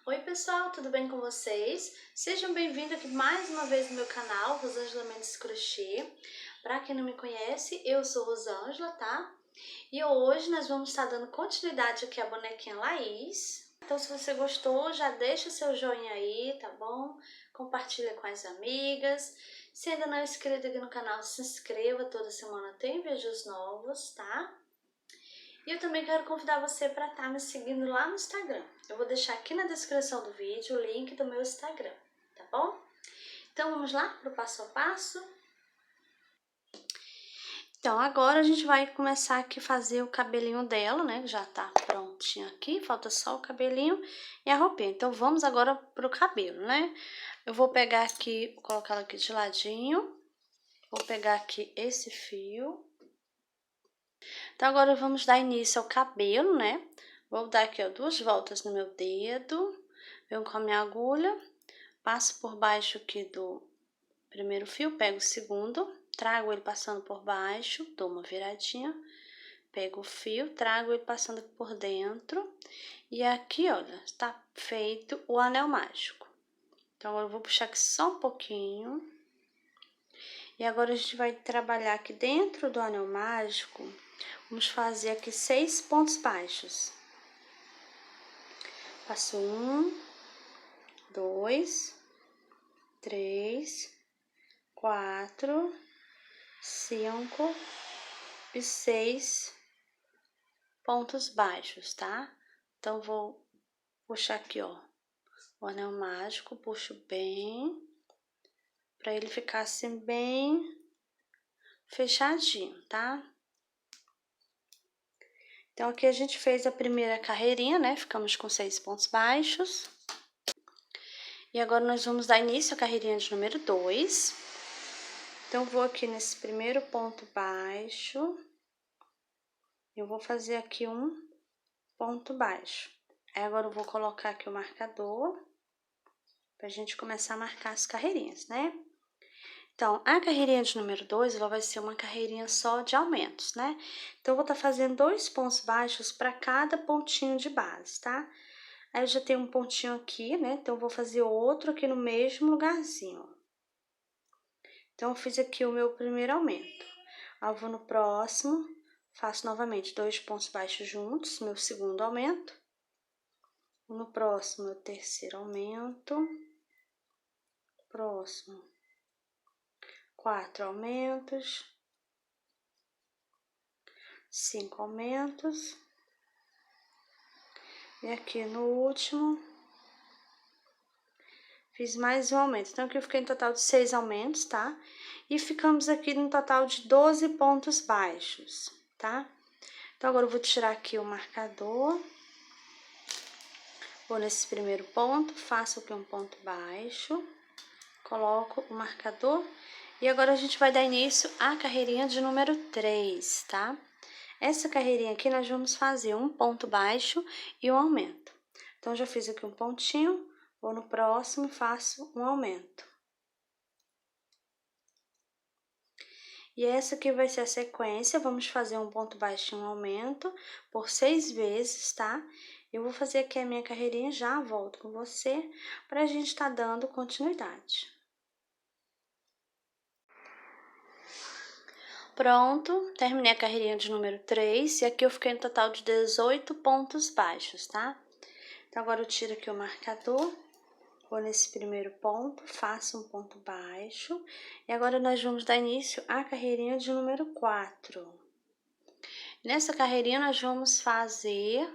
Oi pessoal, tudo bem com vocês? Sejam bem-vindos aqui mais uma vez no meu canal, Rosângela Mendes Crochê. Para quem não me conhece, eu sou Rosângela, tá? E hoje nós vamos estar dando continuidade aqui à bonequinha Laís. Então se você gostou, já deixa seu joinha aí, tá bom? Compartilha com as amigas. Se ainda não é inscrito aqui no canal, se inscreva, toda semana tem vídeos novos, tá? E eu também quero convidar você para estar me seguindo lá no Instagram. Eu vou deixar aqui na descrição do vídeo o link do meu Instagram, tá bom? Então vamos lá para o passo a passo? Então agora a gente vai começar aqui a fazer o cabelinho dela, né? Já tá prontinho aqui, falta só o cabelinho e a roupinha. Então vamos agora pro cabelo, né? Eu vou pegar aqui, vou colocar ela aqui de ladinho. Vou pegar aqui esse fio. Então agora vamos dar início ao cabelo, né? Vou dar aqui, ó, 2 voltas no meu dedo, venho com a minha agulha, passo por baixo aqui do primeiro fio, pego o segundo, trago ele passando por baixo, dou uma viradinha, pego o fio, trago ele passando por dentro, e aqui, olha, está feito o anel mágico. Então, agora eu vou puxar aqui só um pouquinho, e agora a gente vai trabalhar aqui dentro do anel mágico, vamos fazer aqui 6 pontos baixos. Passo 1, 2, 3, 4, 5 e 6 pontos baixos, tá? Então, vou puxar aqui, ó, o anel mágico, puxo bem, pra ele ficar assim bem fechadinho, tá? Então, aqui a gente fez a primeira carreirinha, né? Ficamos com 6 pontos baixos. E agora nós vamos dar início à carreirinha de número 2. Então, vou aqui nesse primeiro ponto baixo, eu vou fazer aqui um ponto baixo. Aí, agora eu vou colocar aqui o marcador, pra gente começar a marcar as carreirinhas, né? Então, a carreirinha de número 2, ela vai ser uma carreirinha só de aumentos, né? Então, eu vou estar fazendo 2 pontos baixos para cada pontinho de base, tá? Aí, eu já tenho um pontinho aqui, né? Então, eu vou fazer outro aqui no mesmo lugarzinho, ó. Então, eu fiz aqui o meu primeiro aumento. Aí, eu vou no próximo, faço novamente 2 pontos baixos juntos, meu segundo aumento. No próximo, meu terceiro aumento. Próximo, 4 aumentos. 5 aumentos. E aqui no último, fiz mais um aumento. Então, aqui eu fiquei em total de 6 aumentos, tá? E ficamos aqui no total de 12 pontos baixos, tá? Então, agora eu vou tirar aqui o marcador. Vou nesse primeiro ponto, faço aqui um ponto baixo, coloco o marcador. E agora a gente vai dar início à carreirinha de número 3, tá? Essa carreirinha aqui nós vamos fazer um ponto baixo e um aumento. Então, já fiz aqui um pontinho, vou no próximo e faço um aumento. E essa aqui vai ser a sequência, vamos fazer um ponto baixo e um aumento por 6 vezes, tá? Eu vou fazer aqui a minha carreirinha, já volto com você, pra gente tá dando continuidade. Pronto, terminei a carreirinha de número 3 e aqui eu fiquei no total de 18 pontos baixos, tá? Então, agora eu tiro aqui o marcador, vou nesse primeiro ponto, faço um ponto baixo e agora nós vamos dar início à carreirinha de número 4. Nessa carreirinha nós vamos fazer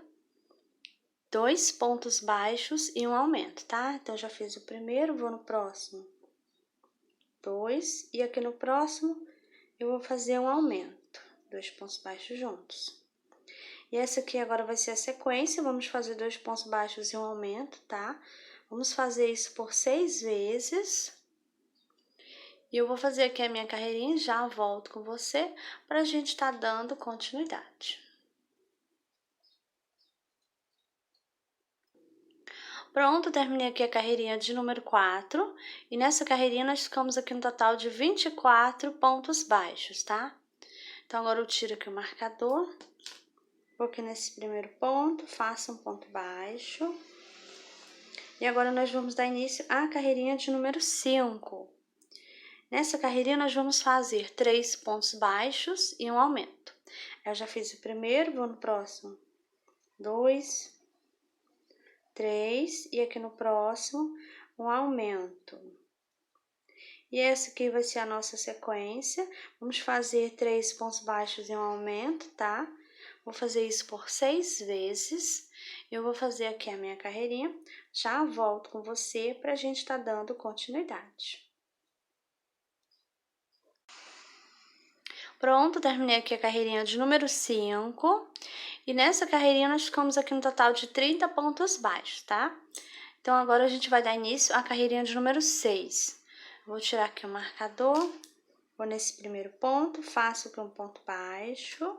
2 pontos baixos e um aumento, tá? Então, já fiz o primeiro, vou no próximo, 2, e aqui no próximo eu vou fazer um aumento, 2 pontos baixos juntos. E essa aqui agora vai ser a sequência, vamos fazer 2 pontos baixos e um aumento, tá? Vamos fazer isso por 6 vezes. E eu vou fazer aqui a minha carreirinha e já volto com você pra gente tá dando continuidade. Pronto, terminei aqui a carreirinha de número 4. E nessa carreirinha nós ficamos aqui no total de 24 pontos baixos, tá? Então, agora eu tiro aqui o marcador. Vou aqui nesse primeiro ponto, faço um ponto baixo. E agora nós vamos dar início à carreirinha de número 5. Nessa carreirinha nós vamos fazer 3 pontos baixos e um aumento. Eu já fiz o primeiro, vou no próximo 2, 3 e aqui no próximo um aumento. E essa aqui vai ser a nossa sequência. Vamos fazer 3 pontos baixos e um aumento, tá? Vou fazer isso por 6 vezes. Eu vou fazer aqui a minha carreirinha. Já volto com você pra gente tá dando continuidade. Pronto, terminei aqui a carreirinha de número 5. E nessa carreirinha nós ficamos aqui no total de 30 pontos baixos, tá? Então, agora a gente vai dar início à carreirinha de número 6. Vou tirar aqui o marcador, vou nesse primeiro ponto, faço aqui um ponto baixo.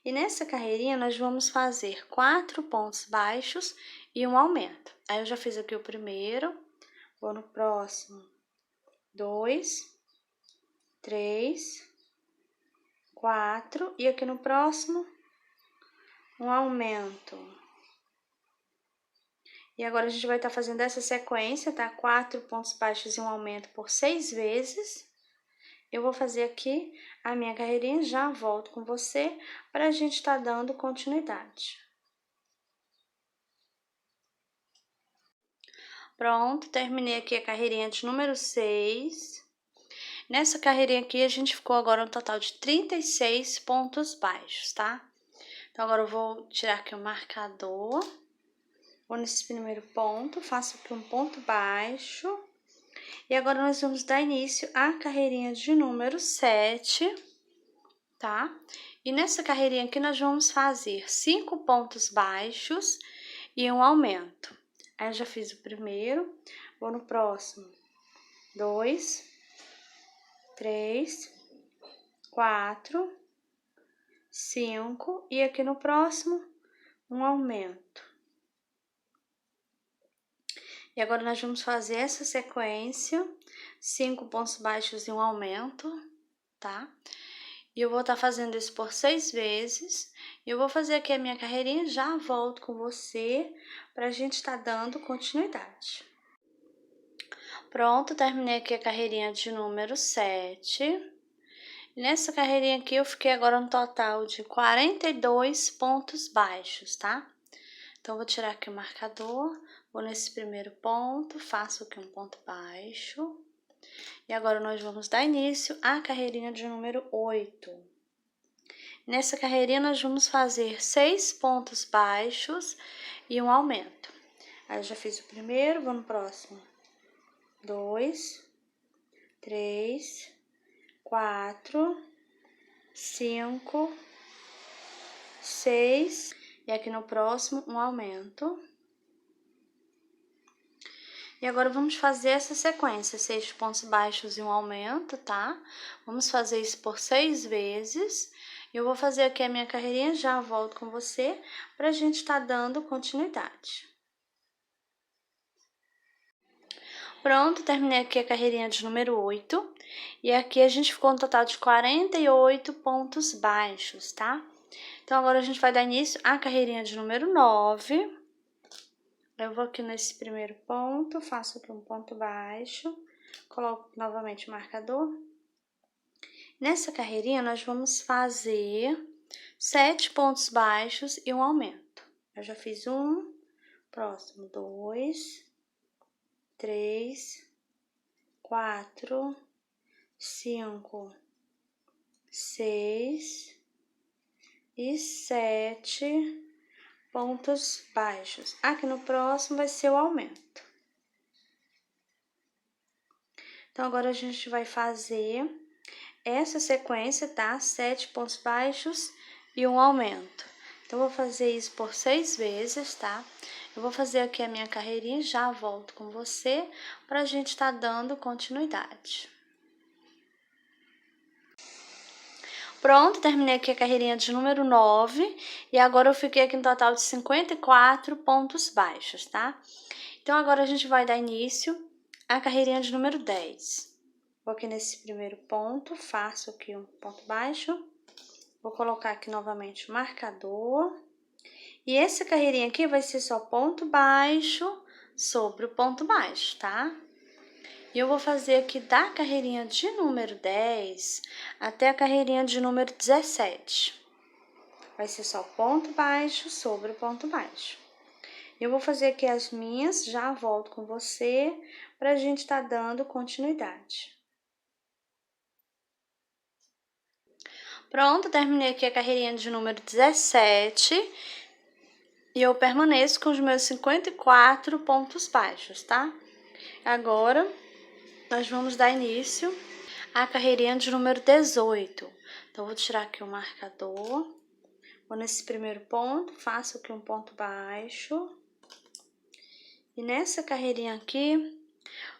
E nessa carreirinha nós vamos fazer 4 pontos baixos e um aumento. Aí eu já fiz aqui o primeiro, vou no próximo 2, 3, 4 e aqui no próximo um aumento. E agora a gente vai estar fazendo essa sequência, tá? 4 pontos baixos e um aumento por 6 vezes. Eu vou fazer aqui a minha carreirinha, já volto com você para a gente estar dando continuidade. Pronto, terminei aqui a carreirinha de número 6. Nessa carreirinha aqui, a gente ficou agora um total de 36 pontos baixos, tá? Então, agora eu vou tirar aqui o marcador. Vou nesse primeiro ponto, faço aqui um ponto baixo. E agora nós vamos dar início à carreirinha de número 7, tá? E nessa carreirinha aqui nós vamos fazer 5 pontos baixos e um aumento. Aí eu já fiz o primeiro, vou no próximo 2, 3, 4, 5 e aqui no próximo um aumento. E agora nós vamos fazer essa sequência, 5 pontos baixos e um aumento, tá? E eu vou estar fazendo isso por 6 vezes. E eu vou fazer aqui a minha carreirinha, já volto com você pra gente estar dando continuidade. Pronto, terminei aqui a carreirinha de número 7. Nessa carreirinha aqui eu fiquei agora no total de 42 pontos baixos, tá? Então, vou tirar aqui o marcador, vou nesse primeiro ponto, faço aqui um ponto baixo. E agora nós vamos dar início à carreirinha de número 8. Nessa carreirinha nós vamos fazer 6 pontos baixos e um aumento. Aí eu já fiz o primeiro, vou no próximo. 2, 3, 4, 5, 6... E aqui no próximo, um aumento. E agora, vamos fazer essa sequência, 6 pontos baixos e um aumento, tá? Vamos fazer isso por 6 vezes. Eu vou fazer aqui a minha carreirinha, já volto com você, pra gente estar dando continuidade. Pronto, terminei aqui a carreirinha de número 8. E aqui a gente ficou no total de 48 pontos baixos, tá? Então, agora a gente vai dar início à carreirinha de número 9. Eu vou aqui nesse primeiro ponto, faço aqui um ponto baixo, coloco novamente o marcador. Nessa carreirinha, nós vamos fazer 7 pontos baixos e um aumento. Eu já fiz um, próximo 2, 3, 4, 5, 6 e 7 pontos baixos. Aqui no próximo vai ser o aumento. Então, agora a gente vai fazer essa sequência, tá? 7 pontos baixos e um aumento. Então, eu vou fazer isso por 6 vezes, tá? Eu vou fazer aqui a minha carreirinha e já volto com você pra gente estar dando continuidade. Pronto, terminei aqui a carreirinha de número 9 e agora eu fiquei aqui no total de 54 pontos baixos, tá? Então, agora a gente vai dar início à carreirinha de número 10. Vou aqui nesse primeiro ponto, faço aqui um ponto baixo, vou colocar aqui novamente o marcador. E essa carreirinha aqui vai ser só ponto baixo, sobre o ponto baixo, tá? E eu vou fazer aqui da carreirinha de número 10 até a carreirinha de número 17. Vai ser só ponto baixo sobre ponto baixo. Eu vou fazer aqui as minhas, já volto com você pra gente tá dando continuidade. Pronto, terminei aqui a carreirinha de número 17 e eu permaneço com os meus 54 pontos baixos, tá? Agora, nós vamos dar início à carreirinha de número 18. Então, vou tirar aqui o marcador, vou nesse primeiro ponto, faço aqui um ponto baixo. E nessa carreirinha aqui,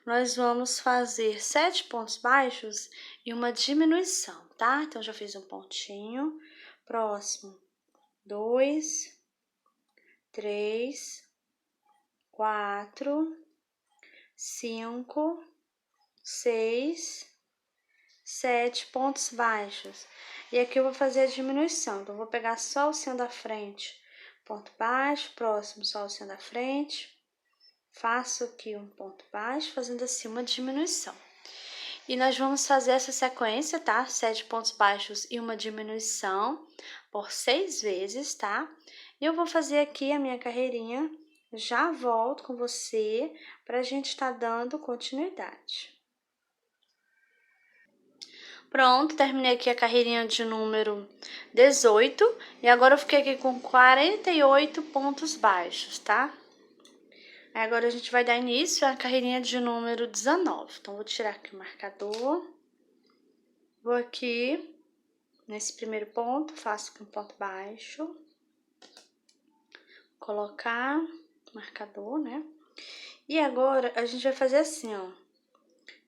nós vamos fazer 7 pontos baixos e uma diminuição, tá? Então, já fiz um pontinho. Próximo, 2, 3, 4, 5, 6, 7 pontos baixos. E aqui eu vou fazer a diminuição. Então, vou pegar só o alcinho da frente, ponto baixo, próximo, só o alcinho da frente. Faço aqui um ponto baixo, fazendo assim uma diminuição. E nós vamos fazer essa sequência, tá? 7 pontos baixos e uma diminuição por 6 vezes, tá? E eu vou fazer aqui a minha carreirinha, já volto com você pra gente tá dando continuidade. Pronto, terminei aqui a carreirinha de número 18 e agora eu fiquei aqui com 48 pontos baixos, tá? Agora a gente vai dar início à carreirinha de número 19. Então, vou tirar aqui o marcador. Vou aqui, nesse primeiro ponto, faço com ponto baixo. Colocar o marcador, né? E agora, a gente vai fazer assim, ó.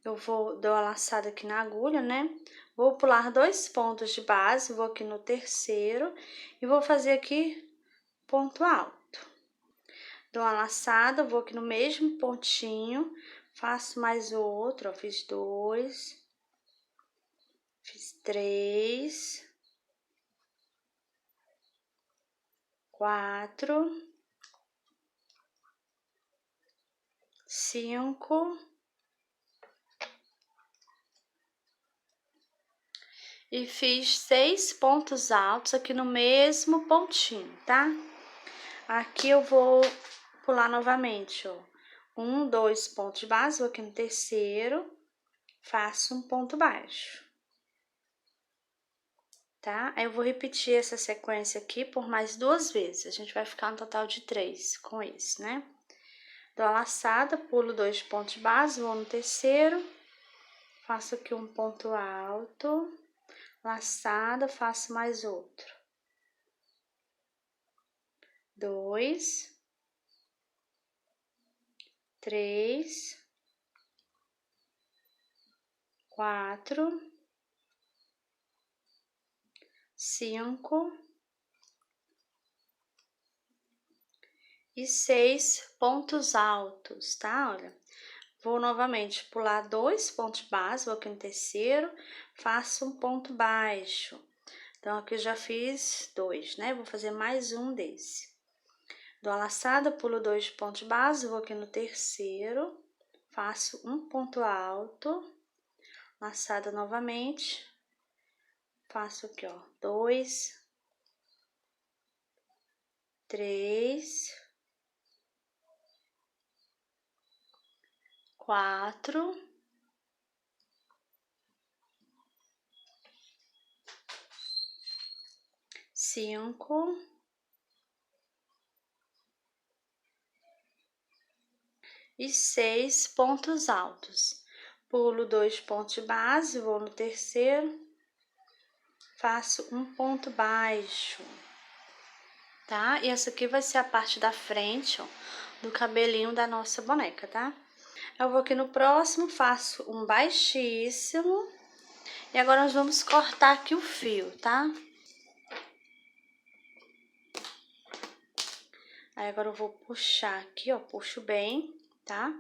Eu vou dar uma laçada aqui na agulha, né? Vou pular 2 pontos de base, vou aqui no terceiro e vou fazer aqui ponto alto. Dou uma laçada, vou aqui no mesmo pontinho, faço mais outro, ó, fiz 2, fiz 3, 4, 5 e fiz 6 pontos altos aqui no mesmo pontinho, tá? Aqui eu vou pular novamente, ó. 1, 2 pontos de base, vou aqui no terceiro, faço um ponto baixo, tá? Aí eu vou repetir essa sequência aqui por mais 2 vezes, a gente vai ficar no total de 3 com esse, né? Dou a laçada, pulo 2 pontos de base, vou no terceiro, faço aqui um ponto alto, laçada, faço mais outro. 2, 3, 4, 5 e 6 pontos altos, tá? Olha, vou novamente pular 2 pontos base, vou aqui no terceiro, faço um ponto baixo. Então, aqui eu já fiz 2, né? Vou fazer mais um desse. Dou a laçada, pulo 2 pontos base, vou aqui no terceiro, faço um ponto alto, laçada novamente, faço aqui, ó, 2, 3, 4, 5 e 6 pontos altos. Pulo 2 pontos de base, vou no terceiro, faço um ponto baixo, tá? E essa aqui vai ser a parte da frente, ó, do cabelinho da nossa boneca, tá? Eu vou aqui no próximo, faço um baixíssimo. E agora nós vamos cortar aqui o fio, tá? Aí agora eu vou puxar aqui, ó, puxo bem, tá?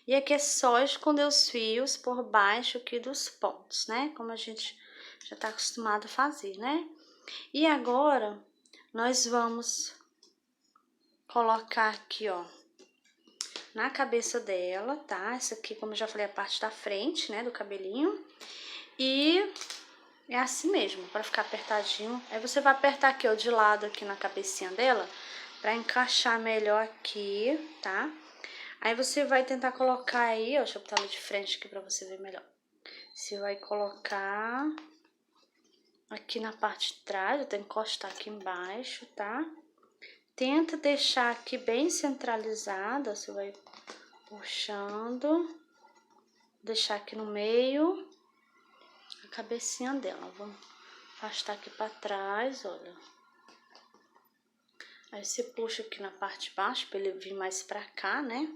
E aqui é só esconder os fios por baixo aqui dos pontos, né? Como a gente já tá acostumado a fazer, né? E agora, nós vamos colocar aqui, ó, na cabeça dela, tá? Essa aqui, como eu já falei, é a parte da frente, né, do cabelinho. E é assim mesmo, pra ficar apertadinho. Aí você vai apertar aqui, ó, de lado aqui na cabecinha dela, pra encaixar melhor aqui, tá? Aí você vai tentar colocar aí, ó, deixa eu botar ela de frente aqui pra você ver melhor. Você vai colocar aqui na parte de trás, eu tenho que encostar aqui embaixo, tá? Tenta deixar aqui bem centralizada, você vai puxando, deixar aqui no meio a cabecinha dela. Vamos afastar aqui pra trás, olha. Aí você puxa aqui na parte de baixo pra ele vir mais pra cá, né?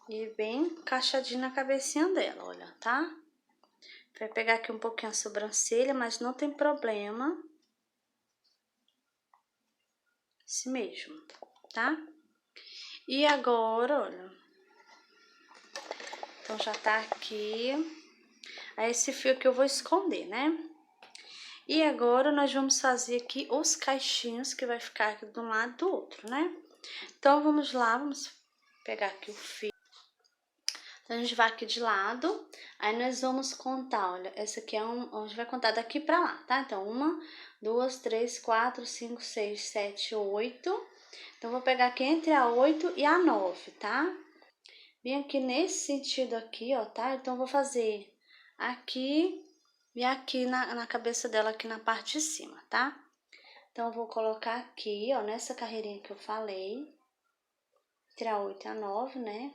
E bem encaixadinho na cabecinha dela, olha, tá? Vai pegar aqui um pouquinho a sobrancelha, mas não tem problema. Assim mesmo, tá? E agora, olha. Então, já tá aqui. Aí, esse fio aqui eu vou esconder, né? E agora, nós vamos fazer aqui os caixinhos que vai ficar aqui de um lado e do outro, né? Então, vamos lá, vamos pegar aqui o fio. Então, a gente vai aqui de lado, aí nós vamos contar, olha, essa aqui é a gente vai contar daqui pra lá, tá? Então, 1, 2, 3, 4, 5, 6, 7, 8. Então, vou pegar aqui entre a 8 e a 9, tá? Vem aqui nesse sentido aqui, ó, tá? Então, vou fazer aqui e aqui na cabeça dela, aqui na parte de cima, tá? Então, eu vou colocar aqui, ó, nessa carreirinha que eu falei, entre a 8 e a 9, né?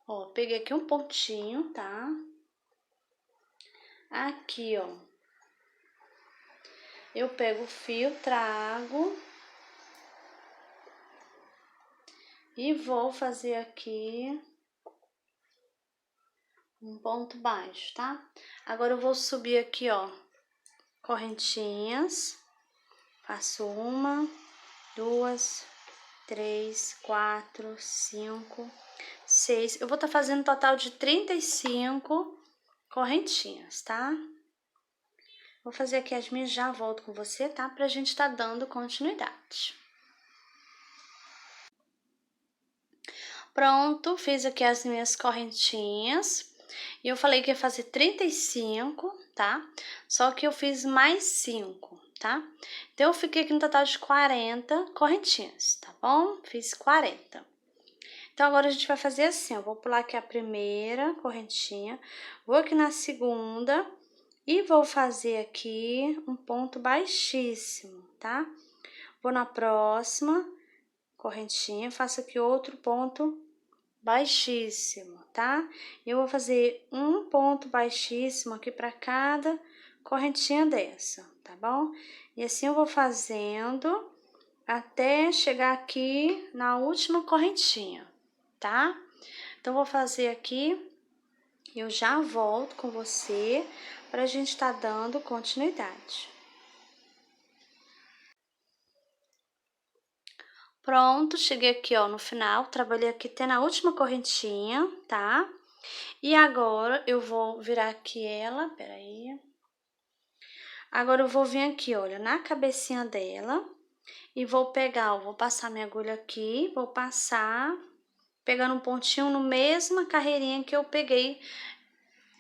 Ó, peguei aqui um pontinho, tá? Aqui, ó, eu pego o fio, trago e vou fazer aqui um ponto baixo, tá? Agora eu vou subir aqui, ó, correntinhas. Faço 1, 2, 3, 4, 5, 6. Eu vou estar fazendo um total de 35 correntinhas, tá? Vou fazer aqui as minhas, já volto com você, tá? Pra gente tá dando continuidade. Pronto, fiz aqui as minhas correntinhas. E eu falei que ia fazer 35, tá? Só que eu fiz mais 5, tá? Então, eu fiquei aqui no total de 40 correntinhas, tá bom? Fiz 40. Então, agora a gente vai fazer assim, eu vou pular aqui a primeira correntinha, vou aqui na segunda e vou fazer aqui um ponto baixíssimo, tá? Vou na próxima correntinha, faço aqui outro ponto baixíssimo, tá? Eu vou fazer um ponto baixíssimo aqui para cada correntinha dessa, tá bom? E assim eu vou fazendo até chegar aqui na última correntinha, tá? Então, vou fazer aqui, eu já volto com você pra gente tá dando continuidade. Pronto, cheguei aqui, ó, no final, trabalhei aqui até na última correntinha, tá? E agora, eu vou virar aqui ela, peraí. Agora, eu vou vir aqui, olha, na cabecinha dela e vou pegar, ó, vou passar minha agulha aqui, vou passar, pegando um pontinho no mesma carreirinha que eu peguei,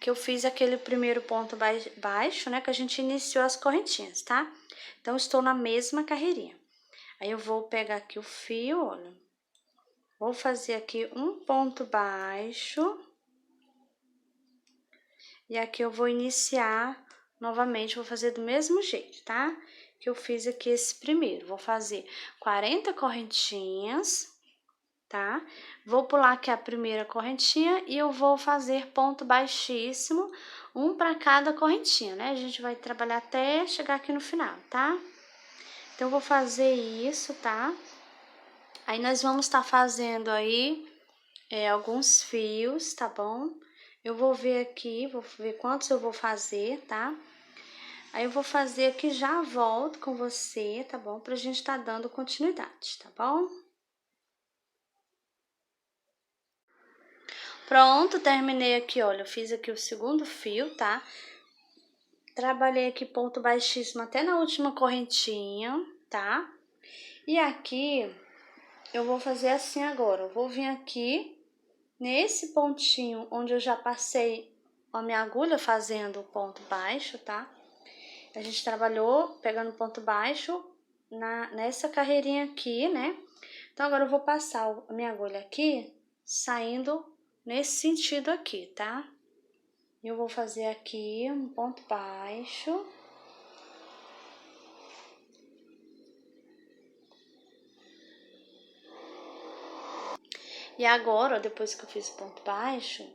que eu fiz aquele primeiro ponto baixo, né, que a gente iniciou as correntinhas, tá? Então, estou na mesma carreirinha. Aí, eu vou pegar aqui o fio, olha. Vou fazer aqui um ponto baixo. E aqui eu vou iniciar novamente, vou fazer do mesmo jeito, tá? Que eu fiz aqui esse primeiro. Vou fazer 40 correntinhas, tá? Vou pular aqui a primeira correntinha e eu vou fazer ponto baixíssimo, um para cada correntinha, né? A gente vai trabalhar até chegar aqui no final, tá? Então, eu vou fazer isso, tá? Aí, nós vamos estar fazendo aí alguns fios, tá bom? Eu vou ver aqui, vou ver quantos eu vou fazer, tá? Aí, eu vou fazer aqui, já volto com você, tá bom? Pra gente tá dando continuidade, tá bom? Pronto, terminei aqui, olha, eu fiz aqui o segundo fio, tá? Trabalhei aqui ponto baixíssimo até na última correntinha, tá? E aqui, eu vou fazer assim agora. Eu vou vir aqui nesse pontinho onde eu já passei a minha agulha fazendo o ponto baixo, tá? A gente trabalhou pegando ponto baixo nessa carreirinha aqui, né? Então, agora eu vou passar a minha agulha aqui, saindo nesse sentido aqui, tá? Eu vou fazer aqui um ponto baixo. E agora, ó, depois que eu fiz o ponto baixo,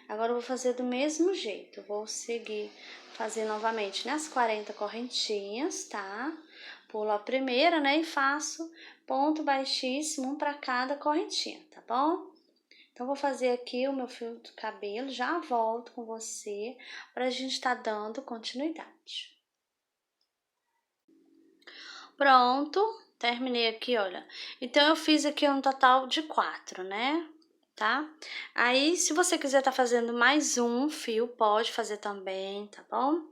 agora eu vou fazer do mesmo jeito. Eu vou seguir fazer novamente nas 40 correntinhas, tá? Pulo a primeira, né? E faço ponto baixíssimo, um para cada correntinha, tá bom? Então, vou fazer aqui o meu fio do cabelo, já volto com você pra gente tá dando continuidade. Pronto, terminei aqui, olha. Então, eu fiz aqui um total de 4, né? Tá? Aí, se você quiser tá fazendo mais um fio, pode fazer também, tá bom?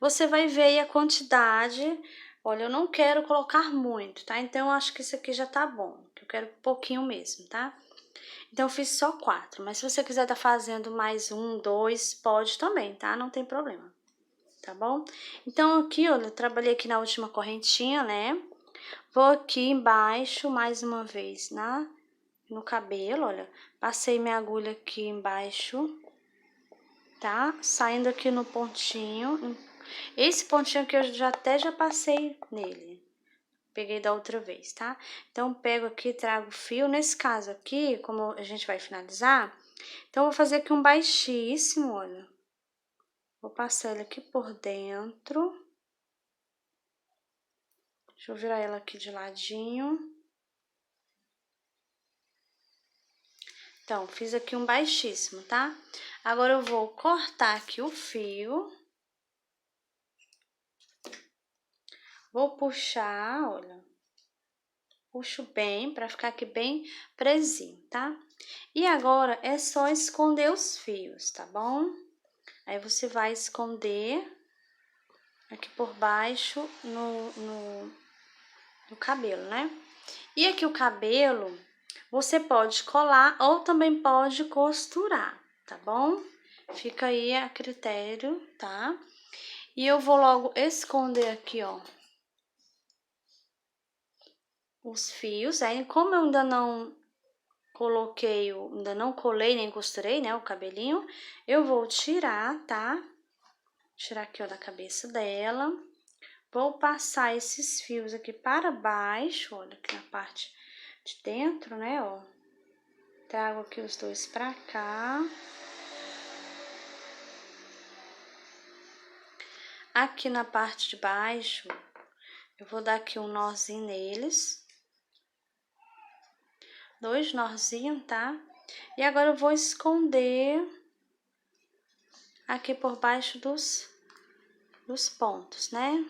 Você vai ver aí a quantidade. Olha, eu não quero colocar muito, tá? Então, eu acho que isso aqui já tá bom, que eu quero pouquinho mesmo, tá? Então, eu fiz só 4, mas se você quiser tá fazendo mais um, 2, pode também, tá? Não tem problema, tá bom? Então, aqui, olha, eu trabalhei aqui na última correntinha, né? Vou aqui embaixo, mais uma vez, no cabelo, olha. Passei minha agulha aqui embaixo, tá? Saindo aqui no pontinho. Esse pontinho aqui eu já passei nele. Peguei da outra vez, tá? Então, pego aqui, trago o fio. Nesse caso aqui, como a gente vai finalizar, então, eu vou fazer aqui um baixíssimo, olha. Vou passar ele aqui por dentro. Deixa eu virar ela aqui de ladinho. Então, fiz aqui um baixíssimo, tá? Agora, eu vou cortar aqui o fio. Vou puxar, olha. Puxo bem, pra ficar aqui bem presinho, tá? E agora, é só esconder os fios, tá bom? Aí, você vai esconder aqui por baixo no cabelo, né? E aqui o cabelo, você pode colar ou também pode costurar, tá bom? Fica aí a critério, tá? E eu vou logo esconder aqui, ó, os fios. Aí, como eu ainda não coloquei, ainda não colei nem costurei, né, o cabelinho, eu vou tirar, tá? Tirar aqui, ó, da cabeça dela. Vou passar esses fios aqui para baixo, olha, aqui na parte de dentro, né, ó. Trago aqui os dois pra cá. Aqui na parte de baixo, eu vou dar aqui um nozinho neles. 2 nozinhos, tá? E agora eu vou esconder aqui por baixo dos pontos, né?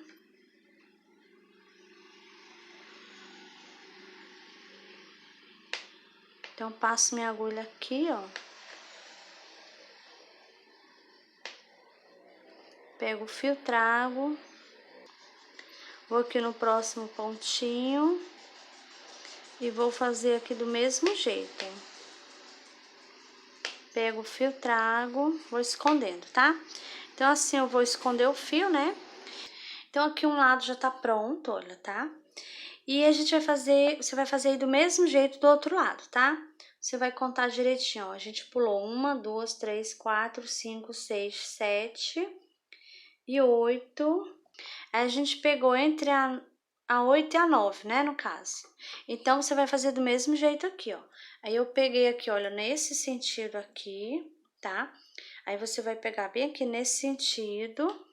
Então, passo minha agulha aqui, ó. Pego o fio, trago. Vou aqui no próximo pontinho. E vou fazer aqui do mesmo jeito. Pego o fio, trago, vou escondendo, tá? Então, assim, eu vou esconder o fio, né? Então, aqui um lado já tá pronto, olha, tá? E a gente vai fazer, você vai fazer aí do mesmo jeito do outro lado, tá? Você vai contar direitinho, ó. A gente pulou 1, 2, 3, 4, 5, 6, 7 e 8. Aí, a gente pegou entre a 8 e a 9, né, no caso. Então, você vai fazer do mesmo jeito aqui, ó. Aí, eu peguei aqui, olha, nesse sentido aqui, tá? Aí, você vai pegar bem aqui nesse sentido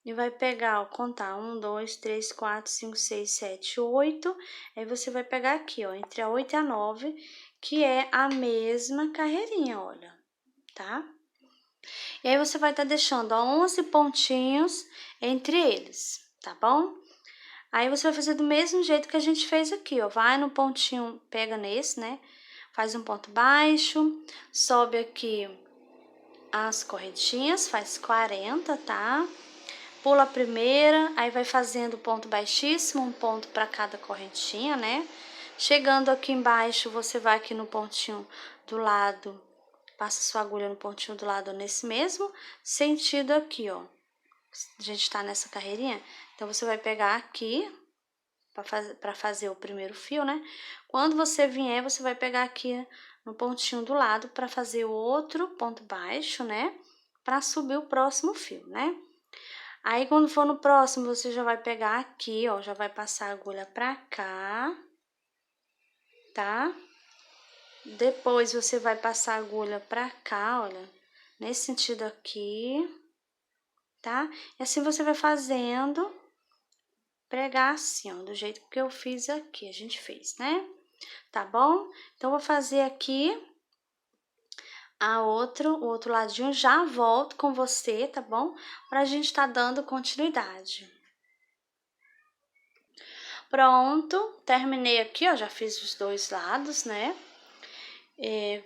e vai pegar, ó, contar 1, 2, 3, 4, 5, 6, 7, 8. Aí, você vai pegar aqui, ó, entre a 8 e a 9, que é a mesma carreirinha, olha, tá? E aí, você vai estar deixando, ó, 11 pontinhos entre eles, tá bom? Aí, você vai fazer do mesmo jeito que a gente fez aqui, ó. Vai no pontinho, pega nesse, né? Faz um ponto baixo, sobe aqui as correntinhas, faz 40, tá? Pula a primeira, aí vai fazendo ponto baixíssimo, um ponto para cada correntinha, né? Chegando aqui embaixo, você vai aqui no pontinho do lado, passa sua agulha no pontinho do lado nesse mesmo sentido aqui, ó. A gente tá nessa carreirinha, então você vai pegar aqui para fazer o primeiro fio, né? Quando você vier, você vai pegar aqui no pontinho do lado para fazer o outro ponto baixo, né? Para subir o próximo fio, né? Aí, quando for no próximo, você já vai pegar aqui, ó, já vai passar a agulha pra cá, tá? Depois, você vai passar a agulha pra cá, olha, nesse sentido aqui, tá? E assim você vai fazendo, pregar assim, ó, do jeito que eu fiz aqui, a gente fez, né? Tá bom? Então, vou fazer aqui o outro ladinho, já volto com você, tá bom? Pra gente tá dando continuidade. Pronto, terminei aqui, ó, já fiz os dois lados, né?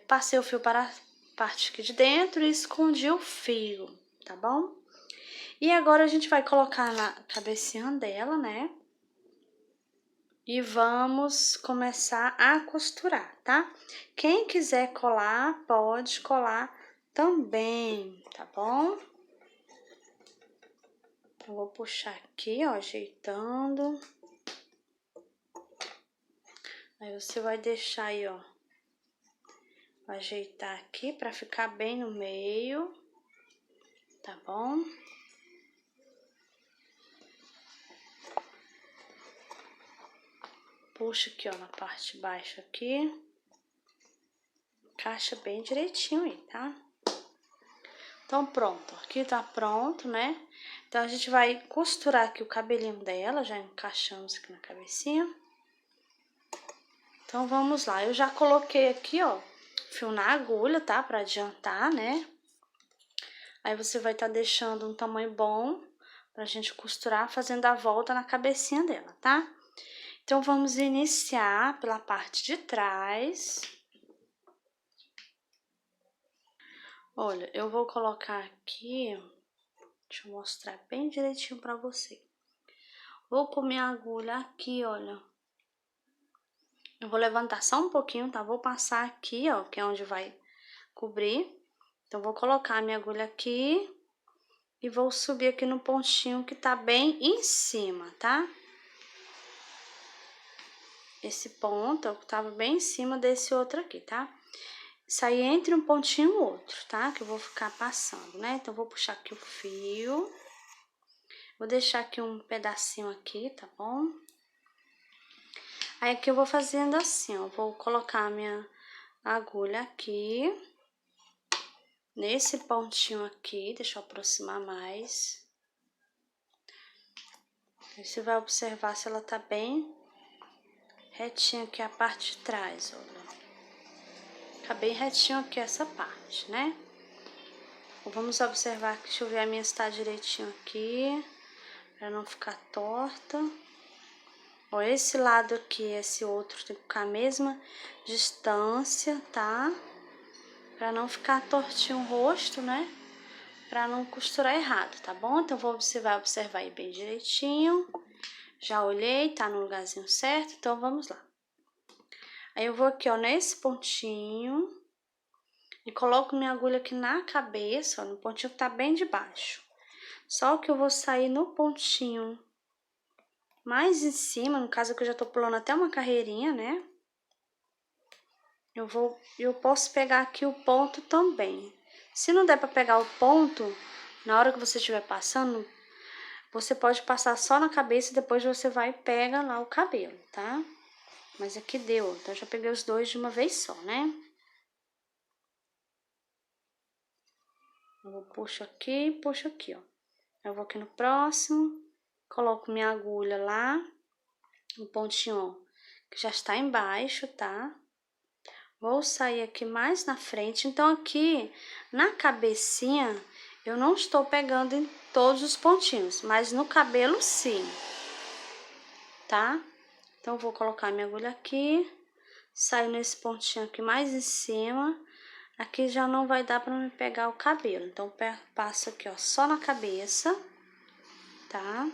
Passei o fio para a parte aqui de dentro e escondi o fio, tá bom? E agora a gente vai colocar na cabecinha dela, né? E vamos começar a costurar, tá? Quem quiser colar, pode colar também, tá bom? Eu vou puxar aqui, ó, ajeitando. Aí você vai deixar aí, ó, ajeitar aqui pra ficar bem no meio, tá bom? Puxa aqui, ó, na parte baixa aqui. Encaixa bem direitinho aí, tá? Então, pronto. Aqui tá pronto, né? Então, a gente vai costurar aqui o cabelinho dela, já encaixamos aqui na cabecinha. Então, vamos lá. Eu já coloquei aqui, ó, fio na agulha, tá? Pra adiantar, né? Aí, você vai tá deixando um tamanho bom pra gente costurar, fazendo a volta na cabecinha dela, tá? Então, vamos iniciar pela parte de trás. Olha, eu vou colocar aqui, deixa eu mostrar bem direitinho pra você. Vou pôr minha agulha aqui, olha. Eu vou levantar só um pouquinho, tá? Vou passar aqui, ó, que é onde vai cobrir. Então, vou colocar a minha agulha aqui e vou subir aqui no pontinho que tá bem em cima, tá? Esse ponto, ó, que tava bem em cima desse outro aqui, tá? Sair entre um pontinho e o outro, tá? Que eu vou ficar passando, né? Então, vou puxar aqui o fio. Vou deixar aqui um pedacinho aqui, tá bom? Aí, aqui eu vou fazendo assim, ó. Vou colocar a minha agulha aqui. Nesse pontinho aqui, deixa eu aproximar mais. Aí, você vai observar se ela tá bem retinha aqui a parte de trás, olha. Tá bem retinho aqui essa parte, né? Vamos observar aqui, deixa eu ver a minha se tá direitinho aqui, pra não ficar torta. Ó, esse lado aqui, esse outro tem que ficar a mesma distância, tá? Pra não ficar tortinho o rosto, né? Pra não costurar errado, tá bom? Então, você vai observar aí bem direitinho. Já olhei, tá no lugarzinho certo, então vamos lá. Aí, eu vou aqui, ó, nesse pontinho e coloco minha agulha aqui na cabeça, ó, no pontinho que tá bem de baixo. Só que eu vou sair no pontinho mais em cima, no caso que eu já tô pulando até uma carreirinha, né? Eu posso pegar aqui o ponto também. Se não der pra pegar o ponto, na hora que você estiver passando, você pode passar só na cabeça e depois você vai e pega lá o cabelo, tá? Mas aqui deu, então eu já peguei os dois de uma vez só, né? Eu vou puxo aqui, ó. Eu vou aqui no próximo, coloco minha agulha lá, no pontinho, ó, que já está embaixo, tá? Vou sair aqui mais na frente. Então, aqui na cabecinha, eu não estou pegando em todos os pontinhos, mas no cabelo sim, tá? Então, vou colocar minha agulha aqui, saio nesse pontinho aqui mais em cima. Aqui já não vai dar pra me pegar o cabelo, então, passo aqui, ó, só na cabeça, tá?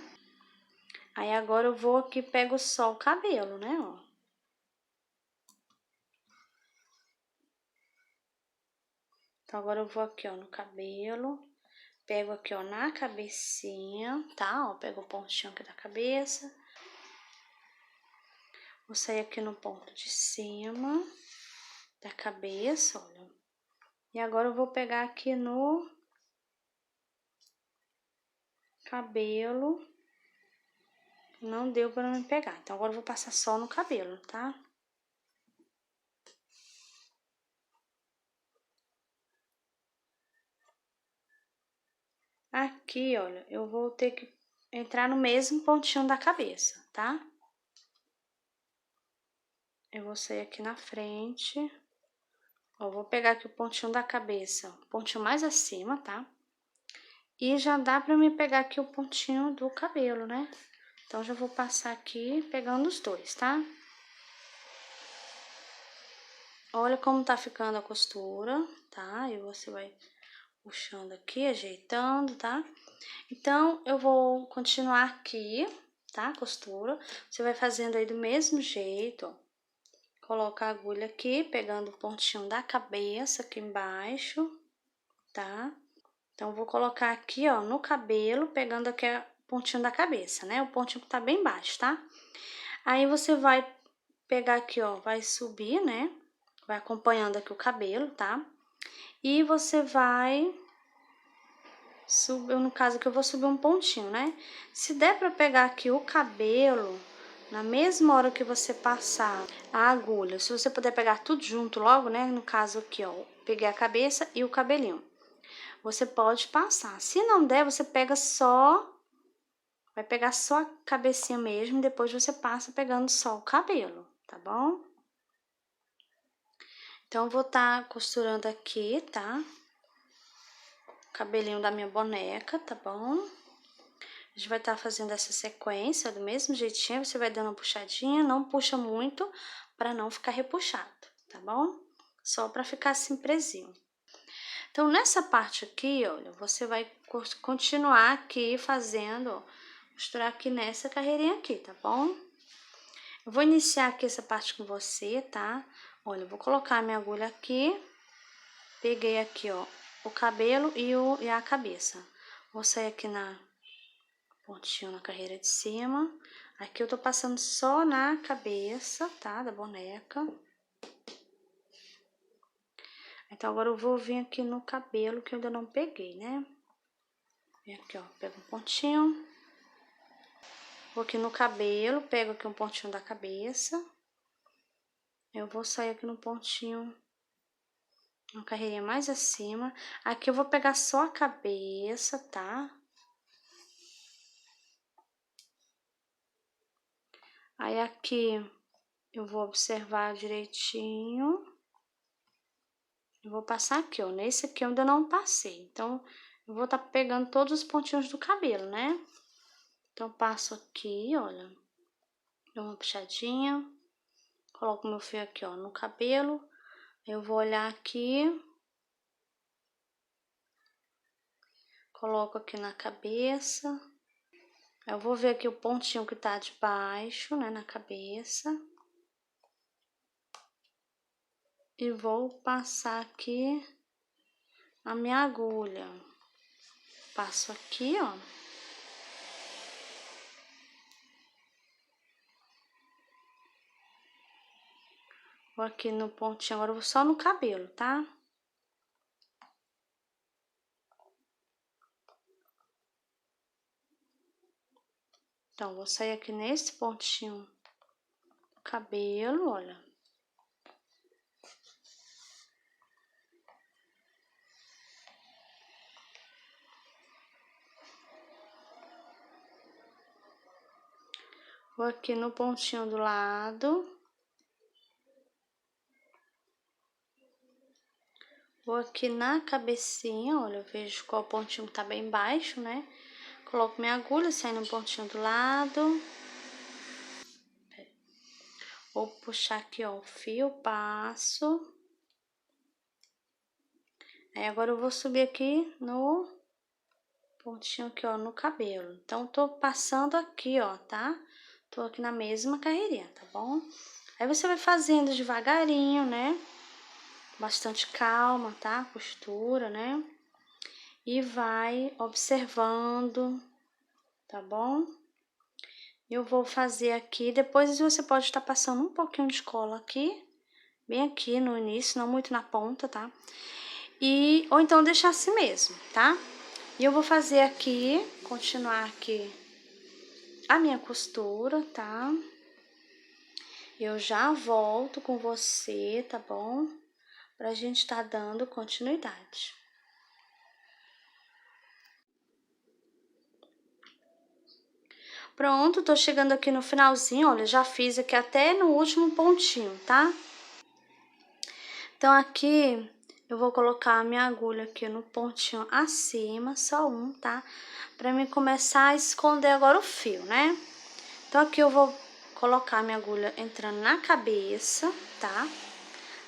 Aí, agora eu vou aqui e pego só o cabelo, né, ó. Então, agora eu vou aqui, ó, no cabelo, pego aqui, ó, na cabecinha, tá? Ó, pego o pontinho aqui da cabeça. Vou sair aqui no ponto de cima da cabeça, olha. E agora eu vou pegar aqui no cabelo. Não deu pra me pegar, então agora eu vou passar só no cabelo, tá? Aqui, olha, eu vou ter que entrar no mesmo pontinho da cabeça, tá? Eu vou sair aqui na frente. Ó, vou pegar aqui o pontinho da cabeça, o pontinho mais acima, tá? E já dá pra me pegar aqui o pontinho do cabelo, né? Então, já vou passar aqui pegando os dois, tá? Olha como tá ficando a costura, tá? E você vai puxando aqui, ajeitando, tá? Então, eu vou continuar aqui, tá? A costura. Você vai fazendo aí do mesmo jeito, ó. Coloca a agulha aqui, pegando o pontinho da cabeça aqui embaixo, tá? Então, vou colocar aqui, ó, no cabelo, pegando aqui o pontinho da cabeça, né? O pontinho que tá bem baixo, tá? Aí, você vai pegar aqui, ó, vai subir, né? Vai acompanhando aqui o cabelo, tá? E você vai subir, no caso aqui eu vou subir um pontinho, né? Se der pra pegar aqui o cabelo, na mesma hora que você passar a agulha, se você puder pegar tudo junto logo, né? No caso aqui, ó, peguei a cabeça e o cabelinho. Você pode passar. Se não der, você pega só, vai pegar só a cabecinha mesmo, depois você passa pegando só o cabelo, tá bom? Então, eu vou tá costurando aqui, tá? O cabelinho da minha boneca, tá bom? A gente vai estar fazendo essa sequência do mesmo jeitinho, você vai dando uma puxadinha, não puxa muito para não ficar repuxado, tá bom? Só para ficar assim presinho. Então, nessa parte aqui, olha, você vai continuar aqui fazendo, ó, costurar aqui nessa carreirinha aqui, tá bom? Eu vou iniciar aqui essa parte com você, tá? Olha, eu vou colocar a minha agulha aqui, peguei aqui, ó, o cabelo e a cabeça. Vou sair aqui na pontinho na carreira de cima. Aqui eu tô passando só na cabeça, tá? Da boneca. Então, agora eu vou vir aqui no cabelo, que eu ainda não peguei, né? Vem aqui, ó, pego um pontinho. Vou aqui no cabelo, pego aqui um pontinho da cabeça. Eu vou sair aqui no pontinho, uma carreirinha mais acima. Aqui eu vou pegar só a cabeça, tá? Aí, aqui eu vou observar direitinho. Eu vou passar aqui, ó. Nesse aqui eu ainda não passei. Então, eu vou tá pegando todos os pontinhos do cabelo, né? Então, passo aqui, olha. Dou uma puxadinha. Coloco meu fio aqui, ó, no cabelo. Eu vou olhar aqui. Coloco aqui na cabeça. Eu vou ver aqui o pontinho que tá de baixo, né, na cabeça. E vou passar aqui a minha agulha. Passo aqui, ó. Vou aqui no pontinho, agora eu vou só no cabelo, tá? Então, vou sair aqui nesse pontinho do cabelo, olha. Vou aqui no pontinho do lado. Vou aqui na cabecinha, olha, eu vejo qual pontinho tá bem baixo, né? Coloco minha agulha, saio no pontinho do lado. Vou puxar aqui, ó, o fio, passo. Aí, agora eu vou subir aqui no pontinho aqui, ó, no cabelo. Então, tô passando aqui, ó, tá? Tô aqui na mesma carreirinha, tá bom? Aí, você vai fazendo devagarinho, né? bastante calma, tá? A costura, né? E vai observando, tá bom? Eu vou fazer aqui, depois você pode estar passando um pouquinho de cola aqui, bem aqui no início, não muito na ponta, tá? Ou então deixar assim mesmo, tá? E eu vou fazer aqui, continuar aqui a minha costura, tá? Eu já volto com você, tá bom? Pra gente tá dando continuidade. Pronto, tô chegando aqui no finalzinho, olha, já fiz aqui até no último pontinho, tá? Então, aqui, eu vou colocar a minha agulha aqui no pontinho acima, só um, tá? Pra mim começar a esconder agora o fio, né? Então, aqui eu vou colocar a minha agulha entrando na cabeça, tá?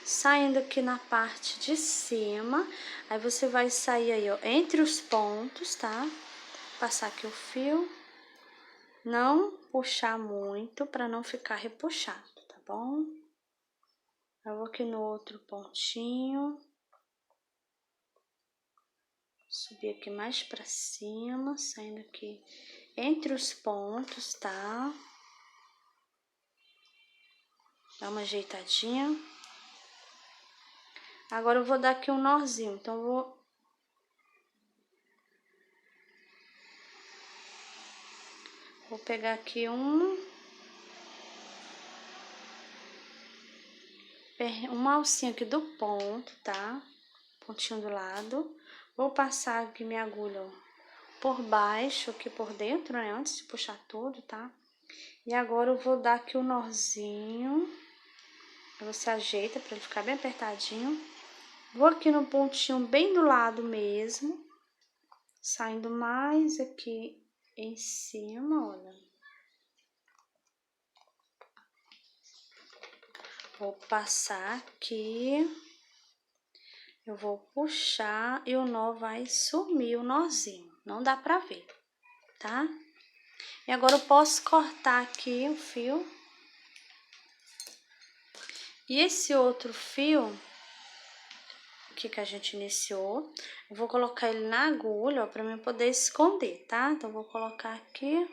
Saindo aqui na parte de cima, aí você vai sair aí, ó, entre os pontos, tá? Passar aqui o fio. Não puxar muito para não ficar repuxado, tá bom? Eu vou aqui no outro pontinho. Subir aqui mais para cima, saindo aqui entre os pontos, tá? Dá uma ajeitadinha. Agora eu vou dar aqui um nozinho, então eu vou pegar aqui uma alcinha aqui do ponto, tá? Pontinho do lado. Vou passar aqui minha agulha, ó, por baixo, aqui por dentro, né? Antes de puxar tudo, tá? E agora eu vou dar aqui o nozinho. Você ajeita pra ele ficar bem apertadinho. Vou aqui no pontinho bem do lado mesmo. Saindo mais aqui em cima, olha. Vou passar aqui. Eu vou puxar e o nó vai sumir, o nozinho. Não dá pra ver, tá? E agora eu posso cortar aqui o fio. E esse outro fio aqui que a gente iniciou, eu vou colocar ele na agulha, ó, pra mim poder esconder, tá? Então, eu vou colocar aqui.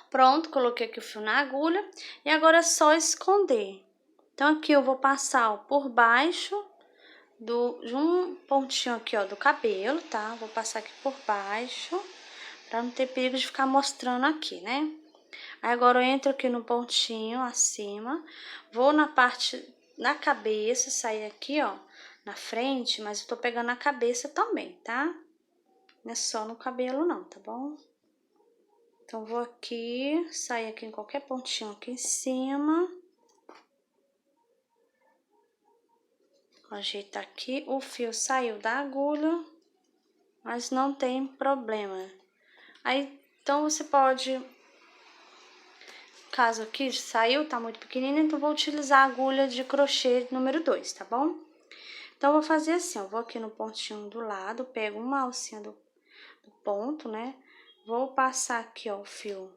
Pronto, coloquei aqui o fio na agulha. E agora é só esconder. Então, aqui eu vou passar, ó, por baixo de um pontinho aqui, ó, do cabelo, tá? Vou passar aqui por baixo, pra não ter perigo de ficar mostrando aqui, né? Aí, agora eu entro aqui no pontinho acima, vou na parte da cabeça, sair aqui, ó, na frente, mas eu tô pegando a cabeça também, tá? Não é só no cabelo não, tá bom? Então, vou aqui, sair aqui em qualquer pontinho aqui em cima. Ajeitar aqui, o fio saiu da agulha, mas não tem problema. Aí, então, você pode, caso aqui saiu, tá muito pequenininho, então vou utilizar a agulha de crochê número 2, tá bom? Então, eu vou fazer assim, ó, vou aqui no pontinho do lado, pego uma alcinha do ponto, né? Vou passar aqui, ó, o fio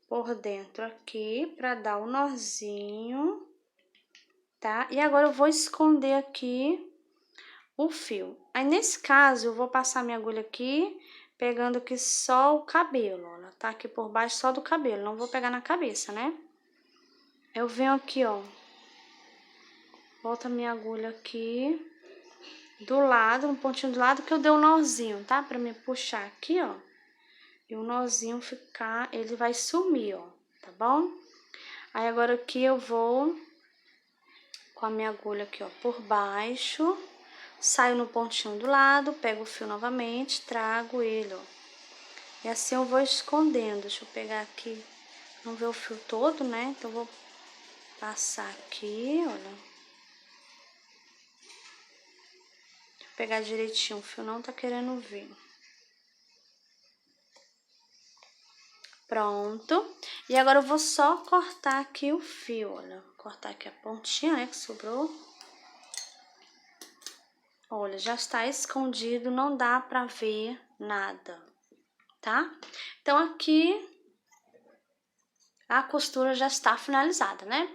por dentro aqui, pra dar o nozinho, tá? E agora eu vou esconder aqui o fio. Aí, nesse caso, eu vou passar minha agulha aqui, pegando aqui só o cabelo, ó. Ela tá aqui por baixo só do cabelo, não vou pegar na cabeça, né? Eu venho aqui, ó, volto a minha agulha aqui, do lado, no pontinho do lado, que eu dei um nozinho, tá? Pra me puxar aqui, ó, e o nozinho ficar, ele vai sumir, ó, tá bom? Aí, agora aqui eu vou com a minha agulha aqui, ó, por baixo, saio no pontinho do lado, pego o fio novamente, trago ele, ó. E assim eu vou escondendo. Deixa eu pegar aqui, não ver o fio todo, né? Então, vou passar aqui, olha. Deixa eu pegar direitinho, o fio não tá querendo vir. Pronto. E agora eu vou só cortar aqui o fio, olha. Cortar aqui a pontinha, né, que sobrou. Olha, já está escondido, não dá pra ver nada, tá? Então, aqui a costura já está finalizada, né?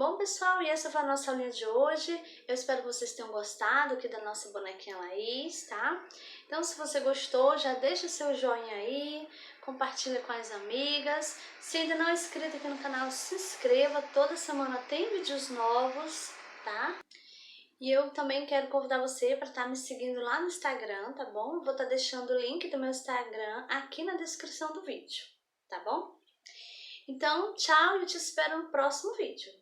Bom, pessoal, e essa foi a nossa aulinha de hoje. Eu espero que vocês tenham gostado aqui da nossa bonequinha Laís, tá? Então, se você gostou, já deixa seu joinha aí, compartilha com as amigas. Se ainda não é inscrito aqui no canal, se inscreva. Toda semana tem vídeos novos, tá? E eu também quero convidar você para estar me seguindo lá no Instagram, tá bom? Vou estar deixando o link do meu Instagram aqui na descrição do vídeo, tá bom? Então, tchau e eu te espero no próximo vídeo.